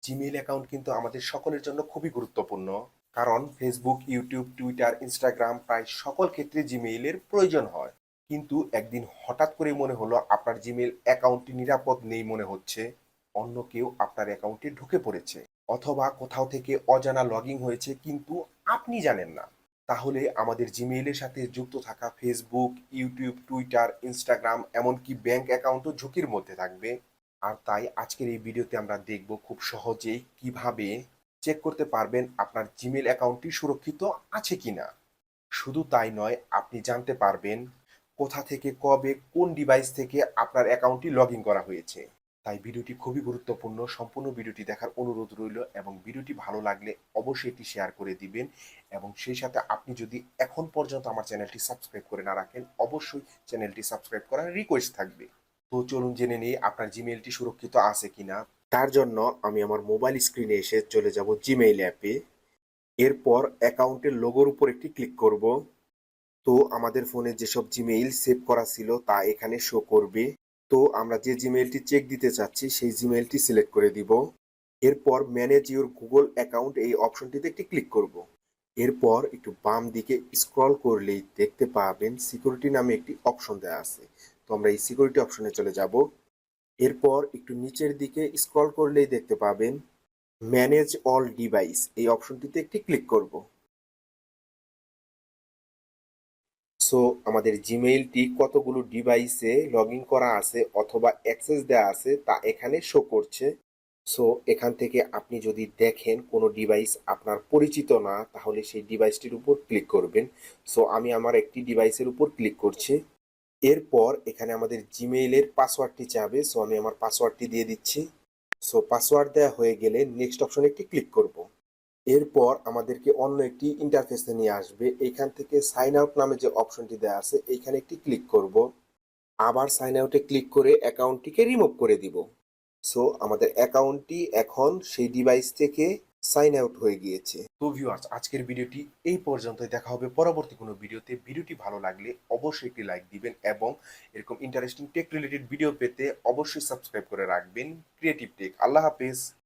Gmail account কিন্তু আমাদের সকলের জন্য খুবই গুরুত্বপূর্ণ। কারণ ফেসবুক, ইউটিউব, টুইটার, ইনস্টাগ্রাম প্রায় সকল ক্ষেত্রে জিমেইলের প্রয়োজন হয়। কিন্তু একদিন হঠাৎ করে মনে হলো আপনার জিমেইল অ্যাকাউন্টটি নিরাপদ নেই মনে হচ্ছে। অন্য কেউ আপনার অ্যাকাউন্টে ঢুকে পড়েছে। অথবা কোথাও থেকে অজানা লগইন হয়েছে কিন্তু আপনি জানেন না। তাহলে আমাদের জিমেইলের সাথে যুক্ত থাকা ফেসবুক, ইউটিউব, টুইটার, ইনস্টাগ্রাম এমনকি ব্যাংক অ্যাকাউন্টও ঝুঁকির মধ্যে থাকবে। আর তাই আজকের এই ভিডিওতে আমরা দেখব খুব সহজেই কিভাবে চেক করতে পারবেন আপনার জিমেইল অ্যাকাউন্টটি সুরক্ষিত আছে কিনা। শুধু তাই নয়, আপনি জানতে পারবেন কোথা থেকে কবে কোন ডিভাইস থেকে আপনার অ্যাকাউন্টটি লগইন করা হয়েছে। তাই ভিডিওটি খুবই গুরুত্বপূর্ণ। সম্পূর্ণ ভিডিওটি দেখার অনুরোধ রইল এবং ভিডিওটি ভালো লাগলে অবশ্যই এটি শেয়ার করে দিবেন এবং সেই সাথে আপনি যদি এখন পর্যন্ত আমার চ্যানেলটি সাবস্ক্রাইব করে না রাখেন, অবশ্যই চ্যানেলটি সাবস্ক্রাইব করার রিকোয়েস্ট থাকবে। তো চলুন জেনে নিই আপনার জিমেইলটি সুরক্ষিত আছে কিনা। তার জন্য আমি আমার মোবাইল স্ক্রিনে এসে চলে যাব জিমেইল অ্যাপে। এরপর অ্যাকাউন্টের লোগোর উপর একটি ক্লিক করব। তো আমাদের ফোনে যেসব জিমেইল সেভ করা ছিল তা এখানে শো করবে। তো আমরা যে জিমেইলটি চেক দিতে চাচ্ছি সেই জিমেইলটি সিলেক্ট করে দিব। এরপর ম্যানেজ ইউর গুগল অ্যাকাউন্ট এই অপশনটিতে একটি ক্লিক করব। এরপর একটু বাম দিকে স্ক্রল করলেই দেখতে পাবেন সিকিউরিটি নামে একটি অপশন দেওয়া আছে। তো আমরা এই সিকিউরিটি অপশনে চলে যাব। এরপর একটু নিচের দিকে স্ক্রল করলেই দেখতে পাবেন ম্যানেজ অল ডিভাইস এই অপশনটিতে একটি ক্লিক করব। সো আমাদের জিমেইলটি কতগুলো ডিভাইসে লগ ইন করা আছে অথবা অ্যাক্সেস দেওয়া আছে তা এখানে শো করছে। সো এখান থেকে আপনি যদি দেখেন কোনো ডিভাইস আপনার পরিচিত না তাহলে সেই ডিভাইসটির উপর ক্লিক করবেন। সো আমি আমার একটি ডিভাইসের উপর ক্লিক করছি। এরপর এখানে আমাদের জিমেইলের পাসওয়ার্ডটি চাবে। সো আমি আমার পাসওয়ার্ডটি দিয়ে দিচ্ছি। সো পাসওয়ার্ড দেওয়া হয়ে গেলে নেক্সট অপশনে একটি ক্লিক করব। এরপর আমাদেরকে অন্য একটি ইন্টারফেসে নিয়ে আসবে। এইখান থেকে সাইন আউট নামে যে অপশনটি দেওয়া আছে এইখানে একটি ক্লিক করব। আবার সাইন আউটে ক্লিক করে অ্যাকাউন্টটিকে রিমুভ করে দিব। সো আমাদের অ্যাকাউন্টটি এখন সেই ডিভাইস থেকে সাইন আউট হয়ে গিয়েছে। তো ভিউয়ার্স, আজকের ভিডিওটি এই পর্যন্তই। দেখা হবে পরবর্তী কোনো ভিডিওতে। ভিডিওটি ভালো লাগলে অবশ্যই একটি লাইক দিবেন এবং এরকম ইন্টারেস্টিং টেক রিলেটেড ভিডিও পেতে অবশ্যই সাবস্ক্রাইব করে রাখবেন ক্রিয়েটিভ টেক। আল্লাহ হাফেজ।